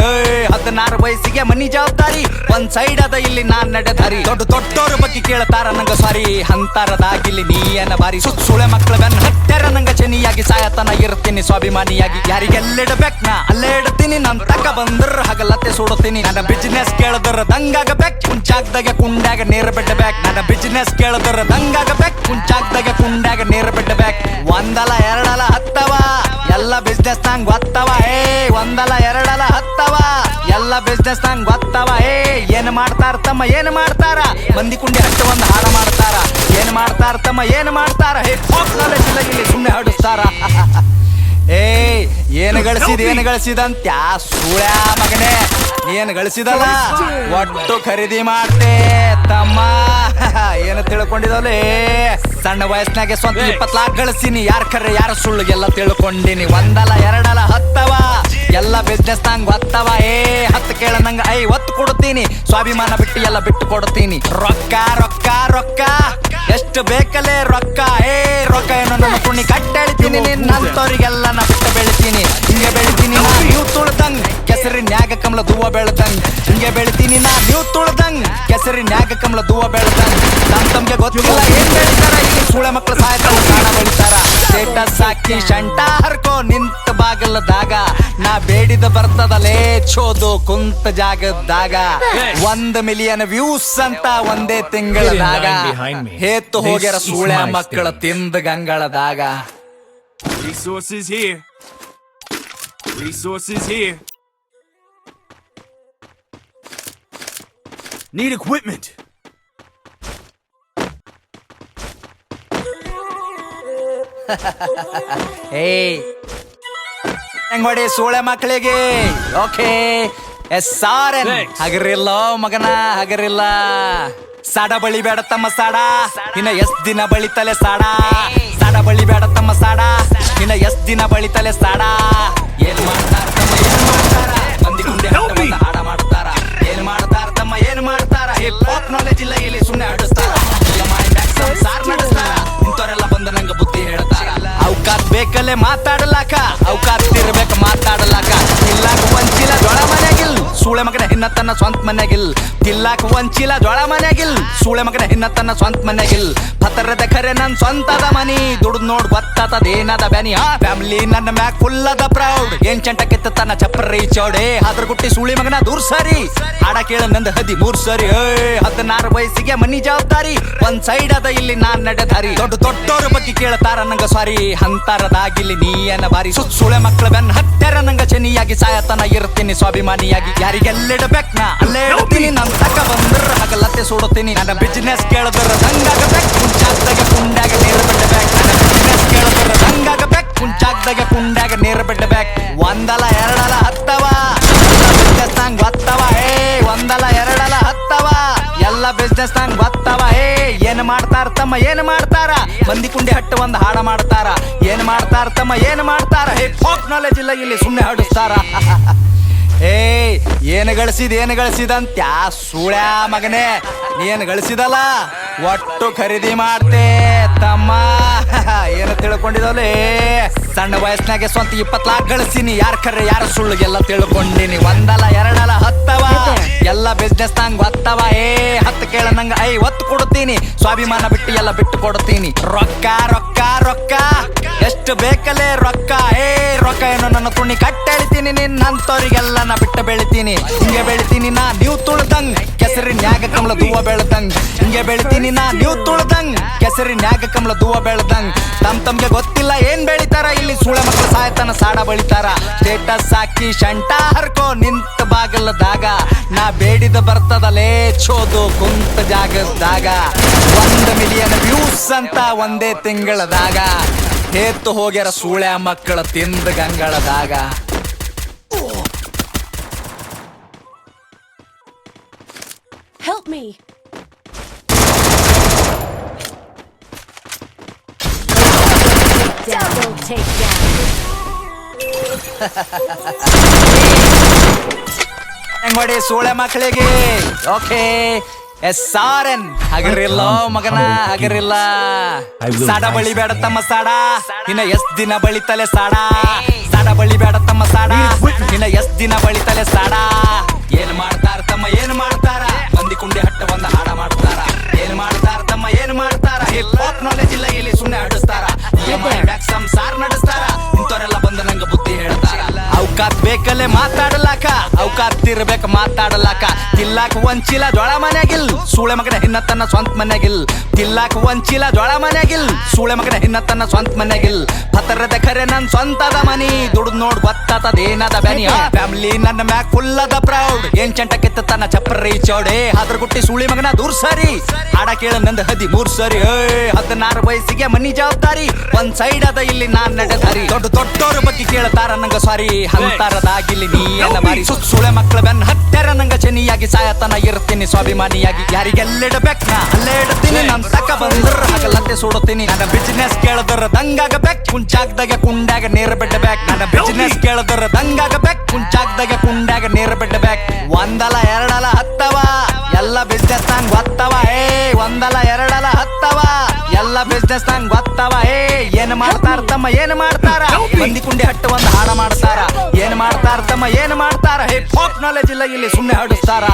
16 ವಯಸ್ಸಿಗೆ ಮನಿ ಜವಾಬ್ದಾರಿ ಒಂದ್ ಸೈಡ್ ಅದ ಇಲ್ಲಿ ನಾನ್ ನಡೆದಾರಿ ದೊಡ್ಡೋರ ಬಗ್ಗೆ ಕೇಳ್ತಾರ ನಂಗ ಸಾರಿ ಅಂತರದಾಗಿಲ್ಲಿ ನೀಯನ ಬಾರಿ ಸುಳೆ ಮಕ್ಕಳ ಬೆನ್ನ ಹತ್ತರ ನಂಗ ಚೆನ್ನಿಯಾಗಿ ಸಾಯತನ ಇರ್ತೀನಿ ಸ್ವಾಭಿಮಾನಿಯಾಗಿ ಯಾರಿಗೆಲ್ಲಿಡಬೇಕ್ ನಾ ಅಲ್ಲೇ ಇಡ್ತೀನಿ ನನ್ ತಕ ಬಂದ್ರ ಹಗಲತ್ತೆ ಸುಡುತ್ತೀನಿ ನನ್ನ ಬಿಸಿನೆಸ್ ಕೇಳಿದ್ರ ದಂಗಾಗಬೇಕ್ ಕುಂಚಾಗ್ದಾಗ ಕುಂಡಾಗ ನೇರ ಬಿಡ್ಬೇಕು ನನ್ನ ಬಿಸಿನೆಸ್ ಕೇಳಿದ್ರ ದಂಗಾಗಬೇಕ್ ಕುಂಚಾಗ್ದಾಗ ಕುಂಡಾಗ ನೇರ ಬಿಡ್ಬೇಕು ಒಂದಲ ಎರಡಲ ಹತ್ತವ ಎಲ್ಲ ಬಿಸ್ನೆಸ್ ನಂಗ್ ಗೊತ್ತವ ಒಂದಲ ಎರಡಲ ಹತ್ತವ ಎಲ್ಲ ಬಿಸ್ನೆಸ್ ನಂಗ್ ಗೊತ್ತವ ಏನ್ ಮಾಡ್ತಾರ ತಮ್ಮ ಏನ್ ಮಾಡ್ತಾರ ಮಂದಿ ಕುಂಡಿ ಹಟ್ಟು ಒಂದ್ ಹಾಡ ಮಾಡ್ತಾರ ಏನ್ ಮಾಡ್ತಾರ ತಮ್ಮ ಏನ್ ಮಾಡ್ತಾರ ನಾಲೆಜ್ ಇಲ್ಲ ಇಲ್ಲಿ ಸುಮ್ನೆ ಹಡಿಸ್ತಾರ ಏನ್ ಗಳಿಸಿದಂತ ಸೂಳ್ಯ ಮಗನೇ ಏನ್ ಗಳಿಸಿದಲ್ಲ ಒಟ್ಟು ಖರೀದಿ ಮಾಡ್ತೆ ತಮ್ಮ ಏನು ತಿಳ್ಕೊಂಡಿದವಲೇ ಸಣ್ಣ ವಯಸ್ಸಿನಾಗೆ ಸ್ವಂತ 20 ಲಾಖ ಗಳಿಸಿನಿ ಯಾರ್ ಖರೆ ಯಾರ ಸುಳ್ಳುಗೆಲ್ಲ ತಿಳ್ಕೊಂಡಿನಿ ಒಂದಲ ಎರಡಲ ಹತ್ತವ ಎಲ್ಲ ಬಿಸ್ನೆಸ್ ನಂಗ್ ಗೊತ್ತವ 10 ಕೇಳ ನಂಗ 50 ಕೊಡ್ತೀನಿ ಸ್ವಾಭಿಮಾನ ಬಿಟ್ಟು ಎಲ್ಲ ಬಿಟ್ಟು ಕೊಡ್ತೀನಿ ರೊಕ್ಕ ರೊಕ್ಕ ರೊಕ್ಕ ಎಷ್ಟು ಬೇಕಲೇ ರೊಕ್ಕ ರೊಕ್ಕ ಏನೋ ನನ್ನ ಕುಣಿ ಕಟ್ಟೆಳಿತೀನಿ ನಿನ್ನಂತವ್ರಿಗೆಲ್ಲ ನಾ ಬಿಟ್ಟು ಬೆಳಿತೀನಿ ಹಿಂಗೆ ಬೆಳಿತೀನಿ ನಾ ನೀವು ತುಳ್ದಂಗ್ ಕೆಸರಿನ್ಯಾಗ ಕಮಲ ದೂವ ಬೆಳ್ದಂಗ್ ಹಿಂಗೆ ಬೆಳಿತೀನಿ ನಾ ನೀವು ತುಳ್ದಂಗ್ ಕೆಸರಿನ್ಯಾಗ ಕಮಲ ದೂವ ಬೆಳ್ದಂಗ್ ತಮ್ಗೆ ಗೊತ್ತಿಲ್ಲ ಏನ್ ಬೆಳಿತಾರ ಇಲ್ಲಿ ಸೂಳೆ ಮಕ್ಕಳು ಸಾಯ್ತಾರ ಸಾಣ ಬೆಳಿತಾರ ಸ್ಟೇಟಸ್ ಹಾಕಿ ಶಂಟ ಹರ್ಕೋ ನಿಂತ ಬಾಗಲದಾಗ ನಾ ಬೇಡಿದ ಬರ್ತದಲೇ ಚೋದು ಕುಂತ ಜಾಗದಾಗ 1 ಮಿಲಿಯನ್ ವ್ಯೂಸ್ ಅಂತ ಒಂದೇ ತಿಂಗಳದಾಗ ಹೇತ್ತು ಹೋಗ್ಯಾರ ಸೂಳೆ ಮಕ್ಕಳ ತಿಂದ ಗಂಗಳದಾಗ Resources here. Resources here. Need equipment. ಹೆಂಗ್ ಮಾಡಿ ಸೂಳೆ ಮಕ್ಕಳಿಗೆ ಓಕೆ SRN ಹಗರಿಲ್ಲ ಮಗನ ಹಗರಿಲ್ಲ ಸಾಡ ಬಳಿ ಬೇಡ ತಮ್ಮ ಸಾಡ ಇನ್ನ ಎಷ್ಟ್ ದಿನ ಬಳಿತಲೆ ಸಾಡ ಸಾಡ ಬಳಿ ಬೇಡ ತಮ್ಮ ಸಾಡ ಇನ್ನ ಎಷ್ಟ್ ದಿನ ಬಳಿತಲೆ ಸಾಡ ಏನ್ ಮಾಡ್ತಾರ ತಮ್ಮ ಏನ್ ಮಾಡ್ತಾರ ಮಂದಿ ಗುಂಡೆ ಹಾಡ ಮಾಡ್ತಾರ ಏನ್ ಮಾಡ್ತಾರ ತಮ್ಮ ಏನ್ ಮಾಡ್ತಾರ ಹಿಪ್ ನಾಲೆಜ್ ಇಲ್ಲ ಇಲ್ಲಿ ಸುಮ್ನೆ ಆಡಿಸ್ತಾರ ಸಾರ್ ನಡೆಸ್ತಾರ ಇಂಥವ್ರೆಲ್ಲ ಬಂದ ನಂಗ ಬುದ್ಧಿ ಹೇಳ್ತಾರ ಅವಕಾತ್ ಬೇಕಲ್ಲೇ ಮಾತಾಡಲಾಕ ಅವಕಾತ್ ಇರ್ಬೇಕು ಮಾತಾಡಲಾಕ ಇಲ್ಲಾಕ ಒಂಚಿಲ ಜೋಳ ಮನ್ಯಾಗಿಲ್ ಸೂಳೆ ಮಗನ ಹಿನ್ನತನ ಸ್ವಂತ ಮನ್ಯಾಗಿಲ್ ತಿಲ್ಲಾಕ ಒಂಚಿಲ ಜೋಳ ಮನ್ಯಾಗಿಲ್ ಸೂಳೆ ಮಗನ ಹಿನ್ನತನ ಸ್ವಂತ ಮನ್ಯಾಗಿಲ್ ಪತ್ತರದ ಖರೆ ನನ್ ಸ್ವಂತದ ಮನಿ ದುಡ್ದು ನೋಡ್ ಗೊತ್ತಾತದೇನದ ಬ್ಯಾನಿ ಆ ಫ್ಯಾಮಿಲಿ ನನ್ನ ಮ್ಯಾಕ್ ಫುಲ್ ಅದ ಪ್ರೌಡ್ ಏನ್ ಚೆಂಟ ಕಿತ್ತ ತನ್ನ ಚಪ್ಪರಿ ಚೌಡೆ ಅದ್ರ ಗುಟ್ಟಿ ಸೂಳಿ ಮಗನ ದೂರ್ ಸರಿ ಹಾಡ ಕೇಳ ನಂದ 13 ಸರಿ 16 ವಯಸ್ಸಿಗೆ ಮನಿ ಜವಾಬ್ದಾರಿ ಒಂದ್ ಸೈಡ್ ಅದ ಇಲ್ಲಿ ನಾನ್ ನಡೆದಾರಿ ದೊಡ್ಡೋರ ಬಗ್ಗೆ ಕೇಳ್ತಾರ ನಂಗ ಸಾರಿ ಅಂತರದಾಗಿಲ್ಲಿ ನೀಯನ ಬಾರಿ ಸೂಳೆ ಮಕ್ಕಳ ಬೆನ್ನ ಹತ್ತರ ನಂಗ ಚೆನ್ನಿಯಾಗಿ ಸಾಯತನ ಇರ್ತೀನಿ ಸ್ವಾಭಿಮಾನಿಯಾಗಿ ಯಾರಿಗೆಲ್ಲಿಡಬೇಕ್ ನಾ ಅಲ್ಲೇ ಇಡ್ತೀನಿ ನನ್ ತಕ ಬಂದ್ರ ಹಗಲತ್ತೆ ಸುಡುತ್ತೀನಿ ನನ್ನ ಬಿಸಿನೆಸ್ ಕೇಳಿದ್ರ ದಂಗಾಗಬೇಕ್ ಕುಂಚಾಗ್ದಾಗ ಕುಂಡಾಗ ನೇರ ಬಿಡ್ಬೇಕು ನನ್ನ ಬಿಸಿನೆಸ್ ಕೇಳಿದ್ರ ದಂಗಾಗಬೇಕ್ ಕುಂಚಾಗ್ದಾಗ ಕುಂಡಾಗ ನೇರ ಬಿಡ್ಬೇಕು ಒಂದಲ ಎರಡಲ ಹತ್ತವ ಬಿಸ್ನೆಸ್ ನಂಗ್ ಗೊತ್ತವ ಒಂದಲ ಎರಡಲ ಹತ್ತವ ಎಲ್ಲ ಬಿಸ್ನೆಸ್ ನಂಗ್ ಗೊತ್ತವ ಏನ್ ಮಾಡ್ತಾರ ತಮ್ಮ ಏನ್ ಮಾಡ್ತಾರ ಮಂದಿ ಕುಂಡಿ ಹಟ್ಟು ಒಂದ್ ಹಾಡ ಮಾಡ್ತಾರ ಏನ್ ಮಾಡ್ತಾರ ತಮ್ಮ ಏನ್ ಮಾಡ್ತಾರ ಹಿಪ್ ನಾಲೆಜ್ ಇಲ್ಲ ಇಲ್ಲಿ ಸುಮ್ನೆ ಹಡಿಸ್ತಾರ ಏನ್ ಗಳಿಸಿದಂತ ಸೂಳ್ಯ ಮಗನೇ ನೀನ್ ಗಳಿಸಿದಲ್ಲ ಒಟ್ಟು ಖರೀದಿ ಮಾಡ್ತೆ ತಮ್ಮ ಏನು ತಿಳ್ಕೊಂಡಿದವಲೇ ಸಣ್ಣ ವಯಸ್ಸಿನಾಗೆ ಸ್ವಂತ 20 ಲಾಖ ಗಳಿಸಿನಿ ಯಾರ್ ಖರೆ ಯಾರ ಸುಳ್ಳುಗೆಲ್ಲ ತಿಳ್ಕೊಂಡಿನಿ ಒಂದಲ ಎರಡಲ ಹತ್ತವ ಎಲ್ಲ ಬಿಸ್ನೆಸ್ ನಂಗ್ ಗೊತ್ತವ 10 ಕೇಳ ನಂಗ 50 ಕೊಡ್ತೀನಿ ಸ್ವಾಭಿಮಾನ ಬಿಟ್ಟು ಎಲ್ಲ ಬಿಟ್ಟು ಕೊಡ್ತೀನಿ ರೊಕ್ಕ ರೊಕ್ಕ ರೊಕ್ಕ ಎಷ್ಟು ಬೇಕಲೇ ರೊಕ್ಕ ರೊಕ್ಕ ಏನೋ ನನ್ನ ತುಣಿ ಕಟ್ಟೆಳಿತೀನಿ ನಿನ್ನಂತವ್ರಿಗೆಲ್ಲ ನಾ ಬಿಟ್ಟು ಬೆಳಿತೀನಿ ಹಿಂಗೆ ಬೆಳಿತೀನಿ ನಾ ನೀವು ತುಳ್ದಂಗ್ ಕೆಸರಿನ್ಯಾಗ ಕಮಲ ದೂವ ಬೆಳ್ದಂಗ್ ಹಿಂಗೆ ಬೆಳಿತೀನಿ ನಾ ನೀವು ತುಳ್ದಂಗ್ ಕೆಸರಿನ್ಯಾಗ ಕಮಲ ದೂವ ಬೆಳ್ದಂಗ್ ತಮ್ಗೆ ಗೊತ್ತಿಲ್ಲ ಏನ್ ಬೆಳಿತಾರ ಇಲ್ಲಿ ಸೂಳೆ ಮಕ್ಕಳು ಸಾಯ್ತಾನ ಸಾಡ ಬಳಿತಾರ ಸ್ಟೇಟಸ್ ಹಾಕಿ ಶಂಟ ಹರ್ಕೋ ನಿಂತ ಬಾಗಲದಾಗ ನಾ ಬೇಡಿದ ಬರ್ತದಲೇ ಚೋದು ಕುಂತ ಜಾಗದಾಗ 1 ಮಿಲಿಯನ್ ವ್ಯೂಸ್ ಅಂತ ಒಂದೇ ತಿಂಗಳದಾಗ ಹೇತ್ತು ಹೋಗ್ಯಾರ ಸೂಳ್ಯ ಮಕ್ಕಳ ತಿಂದ ಗಂಗಳದಾಗ Help me. Double takedown. ಹೆಂಗೊಡಿ ಸೂಳೆ ಮಕ್ಕಳಿಗೆ ಓಕೆ SRN ಹಗರಿಲ್ಲೋ ಮಗನ ಹಗರಿಲ್ಲ ಸಾಡ ಬಳಿ ಬೇಡ ತಮ್ಮ ಸಾಡ ಇನ್ನ ಎಷ್ಟ್ ದಿನ ಬಳಿತಲೆ ಸಾಡ ಸಾಡ ಬಳಿ ಬೇಡ ತಮ್ಮ ಸಾಡ ಇನ್ನ ಎಷ್ಟ್ ದಿನ ಬಳಿತಲೆ ಸಾಡ ಏನ್ ಮಾಡ್ತಾರ ತಮ್ಮ ಏನ್ ಮಾಡ್ತಾರ ಮಂದಿ ಕುಂಡಿ ಹಟ್ಟ ಒಂದ ಹಾಡ ಮಾಡ್ತಾರ ಏನ್ ಮಾಡ್ತಾರ ತಮ್ಮ ಏನ್ ಮಾಡ್ತಾರ ಹಿಪ್ ಹಾಪ್ ನಾಲೆಜ್ ಇಲ್ಲ ಇಲ್ಲಿ ಸುಮ್ನೆ ಆಡಿಸ್ತಾರ ಸಂಸಾರ ನಡೆಸ್ತಾರ ಇಂಥವ್ರೆಲ್ಲ ಬಂದು ನಂಗ ಬುದ್ಧಿ ಹೇಳ್ತಾರ ಅವಕಾತ್ ಬೇಕಲ್ಲೇ ಮಾತಾಡಲಾಕ ಅವಕಾತ್ ಇರ್ಬೇಕ ಮಾತಾಡಲಾಕ ತಿಲ್ಲಾಕ ಒಂಚಿಲ ಜೋಳ ಮನ್ಯಾಗಿಲ್ ಸೂಳೆ ಮಗನ ಹಿನ್ನತನ್ನ ಸ್ವಂತ ಮನ್ಯಾಗಿಲ್ ತಿಲ್ಲಾಕ ಒಂಚಿಲ ಜೋಳ ಮನ್ಯಾಗಿಲ್ ಸೂಳೆ ಮಗನ ಹಿನ್ನತನ್ನ ಸ್ವಂತ ಮನ್ಯಾಗಿಲ್ ಪತರದ ಖರೆ ನನ್ ಸ್ವಂತದ ಮನಿ ದುಡ್ದು ನೋಡ್ ಗೊತ್ತಾತದೇನದ ಬ್ಯಾನಿ ಫ್ಯಾಮಿಲಿ ನನ್ನ ಮ್ಯಾಕ್ ಫುಲ್ ಅದ ಪ್ರೌಡ್ ಏನ್ ಚಂಟ ಕೆತ್ತ ತನ್ನ ಚಪ್ಪರಿ ಚೌಡೆ ಅದ್ರ ಗುಟ್ಟಿ ಸೂಳಿ ಮಗನ ದೂರ್ ಸರಿ ಹಾಡ ಕೇಳ ನಂದ 13 ಸರಿ 16 ವಯಸ್ಸಿಗೆ ಮನಿ ಜವಾಬ್ದಾರಿ ಒಂದ್ ಸೈಡ್ ಅದ ಇಲ್ಲಿ ನಾನ್ ನಡೆದಾರಿ ದೊಡ್ಡೋರ ಬಗ್ಗೆ ಕೇಳ್ತಾರ ನಂಗ ಸಾರಿ ಹಂತಾರದಾಗಿಲ್ಲಿ ನೀ ಎಲ್ಲ ಮಾರಿ ಸುಳೆ ಮಕ್ಕಳ ಬೆನ್ ಹತ್ತರ ನಂಗ ಚನಿಯಾಗಿ ಸಾಯತನ ಇರ್ತೀನಿ ಸ್ವಾಭಿಮಾನಿಯಾಗಿ ಯಾರಿಗೆಲ್ಲಿಡಬೇಕು ನಾ ಅಲ್ಲೇ ಇಡ್ತೀನಿ ನನ್ ತಕ್ಕ ಬಂದ್ರ ಹಗಲತ್ತೆ ಸುಡುತ್ತೀನಿ ನನ್ನ ಬಿಸಿನೆಸ್ ಕೇಳದ್ರ ದಂಗಾಗಬೇಕು ಕುಂಚಾಗ್ದಾಗ ಕುಂಡಾಗ ನೀರ್ ಬಿಡ್ಬೇಕು ನನ್ನ ಬಿಸಿನೆಸ್ ಕೇಳದ್ರ ದಂಗಾಗಬೇಕು ಕುಂಚಾಗ್ದಾಗ ಕುಂಡಾಗ ನೀರ್ ಬಿಡ್ಬೇಕು ಒಂದಲ್ಲ ಎರಡಲ್ಲ ಹತ್ತವ ಎಲ್ಲ ಬಿಸ್ನೆಸ್ ನಂಗ್ ಗೊತ್ತವ ಒಂದಲ್ಲ ಎರಡಲ್ಲ ಹತ್ತವ ಎಲ್ಲ ಬಿಸ್ನೆಸ್ ನಂಗ್ ಗೊತ್ತವ ಏನ್ ಮಾಡ್ತಾರ ತಮ್ಮ ಏನ್ ಮಾಡ್ತಾರ ಮಂದಿ ಕುಂಡಿ ಹಟ್ಟ ಒಂದ್ ಹಾಡ ಮಾಡ್ತಾರ ಏನ್ ಮಾಡ್ತಾರ ತಮ್ಮ ಏನ್ ಮಾಡ್ತಾರ ಹಿಪ್ ಹಾಪ್ ನಾಲೆಜ್ ಇಲ್ಲ ಇಲ್ಲಿ ಸುಮ್ನೆ ಹಾಡಿಸ್ತಾರ